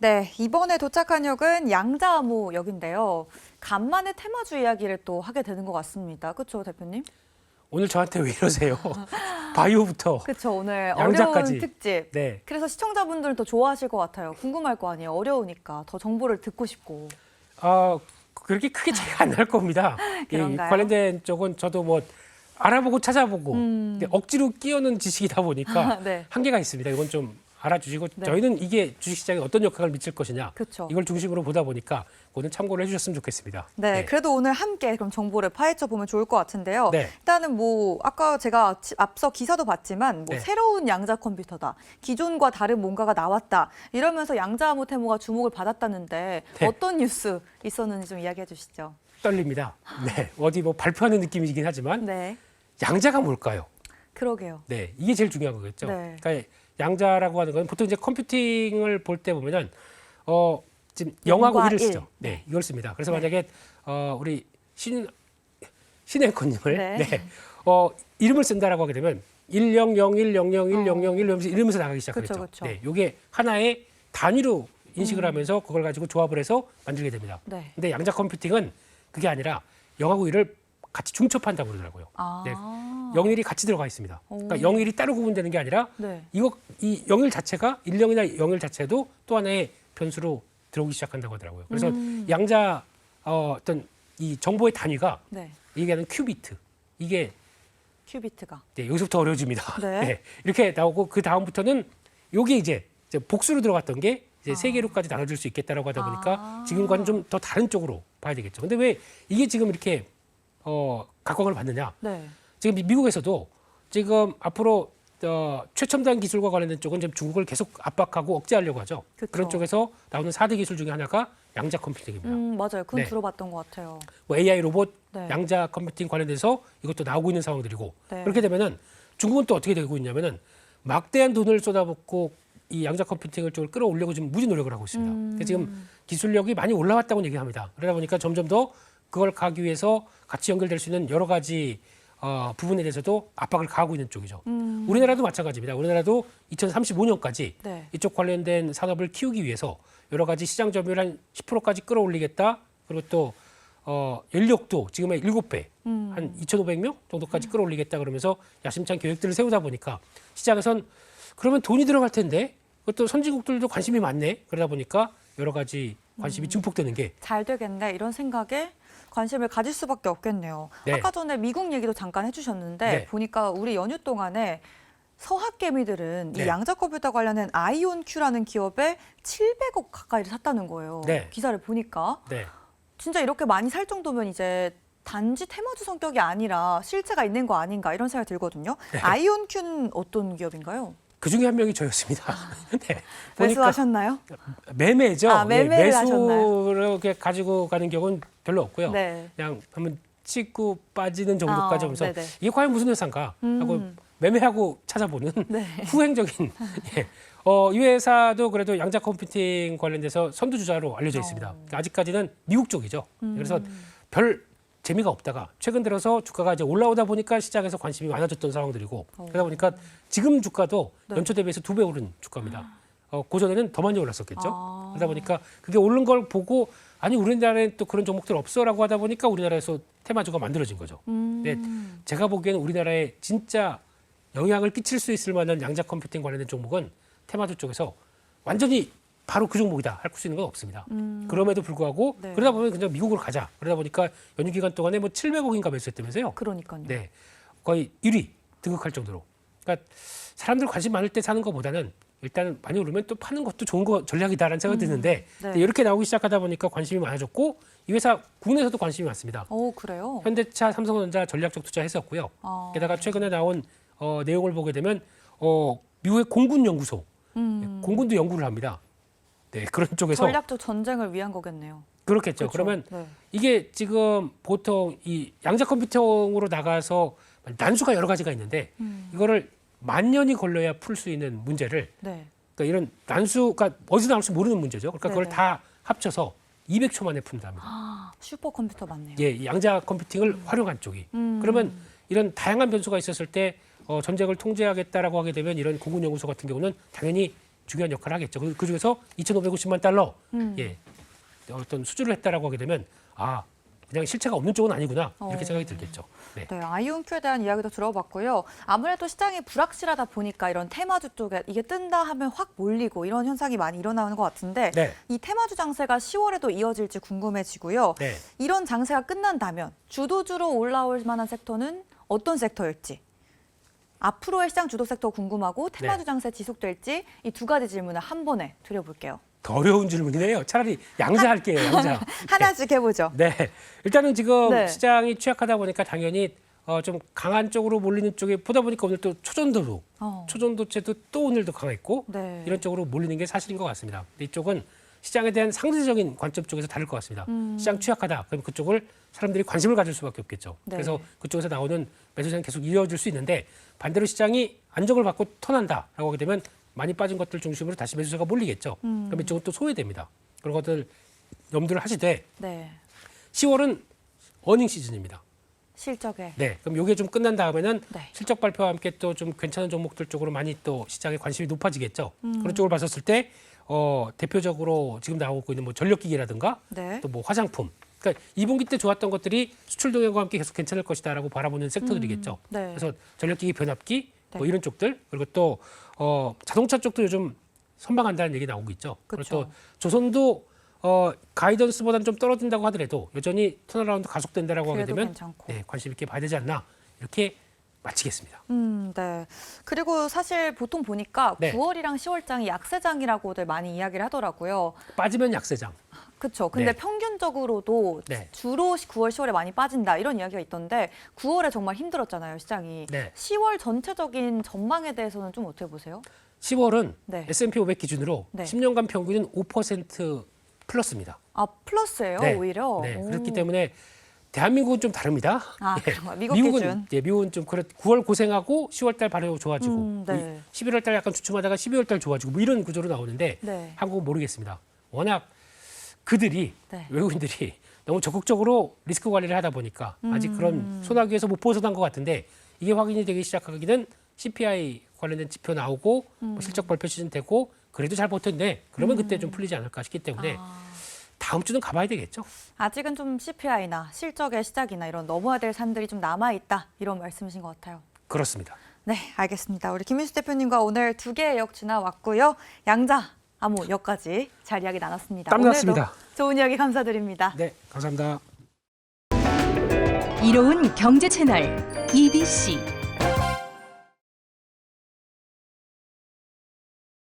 네, 이번에 도착한 역은 양자암호역인데요. 간만에 테마주 이야기를 또 하게 되는 것 같습니다. 그렇죠, 대표님? 오늘 저한테 왜 이러세요? 바이오부터 그렇죠, 오늘 양자까지. 어려운 특집. 네. 그래서 시청자분들은 더 좋아하실 것 같아요. 궁금할 거 아니에요. 어려우니까 더 정보를 듣고 싶고. 그렇게 크게 차이가 안 날 겁니다. 이 그런가요? 관련된 쪽은 저도 뭐 알아보고 찾아보고 근데 억지로 끼얹는 지식이다 보니까 네. 한계가 있습니다. 이건 좀 알아주시고 네. 저희는 이게 주식시장에 어떤 역할을 미칠 것이냐 그렇죠. 이걸 중심으로 보다 보니까 오늘 참고를 해주셨으면 좋겠습니다. 네, 그래도 오늘 함께 그럼 정보를 파헤쳐 보면 좋을 것 같은데요. 네. 일단은 뭐 아까 제가 앞서 기사도 봤지만 뭐 네. 새로운 양자 컴퓨터다, 기존과 다른 뭔가가 나왔다 이러면서 양자암호 테마가 주목을 받았다는데 네. 어떤 뉴스 있었는지 좀 이야기해 주시죠. 떨립니다. 네, 어디 뭐 발표하는 느낌이긴 하지만 네, 양자가 뭘까요? 그러게요. 네, 이게 제일 중요한 거겠죠. 네. 그러니까 양자라고 하는 건 보통 이제 컴퓨팅을 볼 때 보면은 지금 0하고 1을 쓰죠. 1. 네, 이걸 씁니다. 그래서 네. 만약에 우리 신앵커님을 네. 네, 이름을 쓴다라고 하게 되면 100100100 이러면서 나가기 시작하겠죠. 그쵸, 그쵸. 네, 이게 하나의 단위로 인식을 하면서 그걸 가지고 조합을 해서 만들게 됩니다. 네. 근데 양자 컴퓨팅은 그게 아니라 0하고 1을 같이 중첩한다고 그러더라고요. 아, 네. 0일이 같이 들어가 있습니다. 그러니까 0일이 따로 구분되는 게 아니라 네. 이 0일 자체가 10이나 0일 자체도 또 하나의 변수로 들어오기 시작한다고 하더라고요. 그래서 양자 어떤 이 정보의 단위가 네, 얘기하는 큐비트 이게 큐비트가. 네, 여기서부터 어려워집니다. 네. 네, 이렇게 나오고 그 다음부터는 요게 이제 복수로 들어갔던 게 이제 세 개로까지 나눠질 수 있겠다라고 하다 보니까 지금과는 좀 더 다른 쪽으로 봐야 되겠죠. 근데 왜 이게 지금 이렇게 각광을 받느냐? 네. 지금 미국에서도 지금 앞으로 최첨단 기술과 관련된 쪽은 지금 중국을 계속 압박하고 억제하려고 하죠. 그쵸. 그런 쪽에서 나오는 4대 기술 중에 하나가 양자 컴퓨팅입니다. 맞아요. 그건 네. 들어봤던 것 같아요. 뭐 AI 로봇, 네. 양자 컴퓨팅 관련돼서 이것도 나오고 있는 상황들이고 네. 그렇게 되면은 중국은 또 어떻게 되고 있냐면은 막대한 돈을 쏟아붓고 이 양자 컴퓨팅을 쪽을 끌어올려고 지금 무지 노력을 하고 있습니다. 그래서 지금 기술력이 많이 올라왔다고 얘기합니다. 그러다 보니까 점점 더 그걸 가기 위해서 같이 연결될 수 있는 여러 가지 부분에 대해서도 압박을 가하고 있는 쪽이죠. 우리나라도 마찬가지입니다. 우리나라도 2035년까지 네. 이쪽 관련된 산업을 키우기 위해서 여러 가지 시장 점유율 한 10%까지 끌어올리겠다. 그리고 또 연력도 지금의 7배, 한 2,500명 정도까지 끌어올리겠다 그러면서 야심찬 계획들을 세우다 보니까 시장에선 그러면 돈이 들어갈 텐데 그것도 선진국들도 관심이 많네. 그러다 보니까 여러 가지 관심이 증폭되는 게 잘 되겠네 이런 생각에 관심을 가질 수밖에 없겠네요. 네. 아까 전에 미국 얘기도 잠깐 해주셨는데 네. 보니까 우리 연휴 동안에 서학개미들은 이 네. 양자 컴퓨터 관련된 아이온큐라는 기업에 700억 가까이를 샀다는 거예요. 네. 기사를 보니까 네. 진짜 이렇게 많이 살 정도면 이제 단지 테마주 성격이 아니라 실체가 있는 거 아닌가 이런 생각이 들거든요. 네. 아이온큐는 어떤 기업인가요? 그 중에 한 명이 저였습니다. 네. 보니까 매수하셨나요? 매매죠. 아, 매매를 하셨나요? 매수를 이렇게 가지고 가는 경우는 별로 없고요. 네. 그냥 한번 치고 빠지는 정도까지 하면서 네네. 이게 과연 무슨 회사인가 하고 매매하고 찾아보는 네. 후행적인 예. 이 회사도 그래도 양자 컴퓨팅 관련돼서 선두주자로 알려져 있습니다. 그러니까 아직까지는 미국 쪽이죠. 그래서 별 재미가 없다가 최근 들어서 주가가 이제 올라오다 보니까 시장에서 관심이 많아졌던 상황들이고 그러다 보니까 지금 주가도 네. 연초 대비해서 2배 오른 주가입니다. 고전에는 더 많이 올랐었겠죠. 아. 그러다 보니까 그게 오른 걸 보고 아니 우리나라에 또 그런 종목들 없어라고 하다 보니까 우리나라에서 테마주가 만들어진 거죠. 근데 제가 보기에는 우리나라에 진짜 영향을 끼칠 수 있을 만한 양자 컴퓨팅 관련된 종목은 테마주 쪽에서 완전히 바로 그 종목이다 할 수 있는 건 없습니다. 그럼에도 불구하고 네. 그러다 보면 그냥 미국으로 가자. 그러다 보니까 연휴 기간 동안에 뭐 700억인가 매수했다면서요. 그러니까요. 네, 거의 1위 등극할 정도로. 그러니까 사람들 관심 많을 때 사는 것보다는 일단 많이 오르면 또 파는 것도 좋은 거 전략이다라는 생각이 드는데 네. 이렇게 나오기 시작하다 보니까 관심이 많아졌고 이 회사 국내에서도 관심이 많습니다. 그래요? 현대차, 삼성전자 전략적 투자했었고요. 아. 게다가 최근에 나온 내용을 보게 되면 미국의 공군 연구소, 공군도 연구를 합니다. 네, 그런 쪽에서 전략적 전쟁을 위한 거겠네요. 그렇겠죠. 그렇죠? 그러면 네. 이게 지금 보통 이 양자 컴퓨팅으로 나가서 난수가 여러 가지가 있는데 이거를 만 년이 걸려야 풀 수 있는 문제를 네. 그러니까 이런 난수가 어디서 나올지 모르는 문제죠. 그러니까 그걸 네네. 다 합쳐서 200초 만에 푼답니다. 슈퍼컴퓨터 맞네요. 예, 이 양자 컴퓨팅을 활용한 쪽이. 그러면 이런 다양한 변수가 있었을 때 전쟁을 통제하겠다라고 하게 되면 이런 공군연구소 같은 경우는 당연히 중요한 역할을 하겠죠. 그 중에서 2,550만 달러 예, 어떤 수주를 했다라고 하게 되면 그냥 실체가 없는 쪽은 아니구나 이렇게 생각이 들겠죠. 네. 네, IonQ에 대한 이야기도 들어봤고요. 아무래도 시장이 불확실하다 보니까 이런 테마주 쪽에 이게 뜬다 하면 확 몰리고 이런 현상이 많이 일어나는 것 같은데 네. 이 테마주 장세가 10월에도 이어질지 궁금해지고요. 네. 이런 장세가 끝난다면 주도주로 올라올 만한 섹터는 어떤 섹터일지 앞으로의 시장 주도 섹터 궁금하고 테마주 장세 지속될지 이 두 가지 질문을 한 번에 드려볼게요. 더 어려운 질문이네요. 차라리 양자할게요. 양자. 하나씩 해보죠. 네. 일단은 지금 네. 시장이 취약하다 보니까 당연히 좀 강한 쪽으로 몰리는 쪽에 보다 보니까 오늘 또 초전도체도 또 오늘도 강했고 네. 이런 쪽으로 몰리는 게 사실인 것 같습니다. 근데 이쪽은 시장에 대한 상대적인 관점 쪽에서 다를 것 같습니다. 시장 취약하다. 그럼 그쪽을 사람들이 관심을 가질 수밖에 없겠죠. 네. 그래서 그쪽에서 나오는 매수세는 계속 이어질 수 있는데 반대로 시장이 안정을 받고 턴한다라고 하게 되면 많이 빠진 것들 중심으로 다시 매수세가 몰리겠죠. 그럼 이쪽은 또 소외됩니다. 그런 것들 염두를 하시되 네. 10월은 어닝 시즌입니다. 실적에. 네, 그럼 이게 좀 끝난 다음에는 네. 실적 발표와 함께 또 좀 괜찮은 종목들 쪽으로 많이 또 시장에 관심이 높아지겠죠. 그런 쪽을 봤었을 때 대표적으로 지금 나오고 있는 뭐 전력기기라든가 네. 또 뭐 화장품. 그러니까 2분기 때 좋았던 것들이 수출 동향과 함께 계속 괜찮을 것이다라고 바라보는 섹터들이겠죠. 네. 그래서 전력기기, 변압기 뭐 네. 이런 쪽들 그리고 또 자동차 쪽도 요즘 선방한다는 얘기 나오고 있죠. 그리고 그렇죠. 또 조선도 가이던스보다는 좀 떨어진다고 하더라도 여전히 턴어라운드 가속된다라고 하게 그래도 되면 괜찮고. 네, 관심 있게 봐야 되지 않나 이렇게 마치겠습니다. 네. 그리고 사실 보통 보니까 네. 9월이랑 10월장이 약세장이라고들 많이 이야기를 하더라고요. 빠지면 약세장. 그렇죠. 근데 네. 평균적으로도 네. 주로 9월, 10월에 많이 빠진다 이런 이야기가 있던데 9월에 정말 힘들었잖아요, 시장이. 네. 10월 전체적인 전망에 대해서는 좀 어떻게 보세요? 10월은 네. S&P 500 기준으로 네. 10년간 평균은 5% 플러스입니다. 플러스예요, 네. 오히려. 네. 오. 그렇기 때문에 대한민국은 좀 다릅니다. 그런가요? 미국 미국은 기준. 미국은 좀 9월 고생하고 10월 달 바로 좋아지고 네. 11월 달 약간 주춤하다가 12월 달 좋아지고 뭐 이런 구조로 나오는데 네. 한국은 모르겠습니다. 워낙 그들이 네. 외국인들이 너무 적극적으로 리스크 관리를 하다 보니까 아직 그런 소나기에서 못 벗어난 것 같은데 이게 확인이 되기 시작하기는 CPI 관련된 지표 나오고 뭐 실적 발표 시즌 되고 그래도 잘 버텼네. 그러면 그때 좀 풀리지 않을까 싶기 때문에 다음 주는 가봐야 되겠죠. 아직은 좀 CPI나 실적의 시작이나 이런 넘어야 될 산들이 좀 남아있다 이런 말씀이신 것 같아요. 그렇습니다. 네, 알겠습니다. 우리 김민수 대표님과 오늘 2개의 역 지나왔고요. 양자, 암호 역까지 잘 이야기 나눴습니다. 땀났습니다. 오늘도 좋은 이야기 감사드립니다. 네, 감사합니다. 이로운 경제 채널 EBC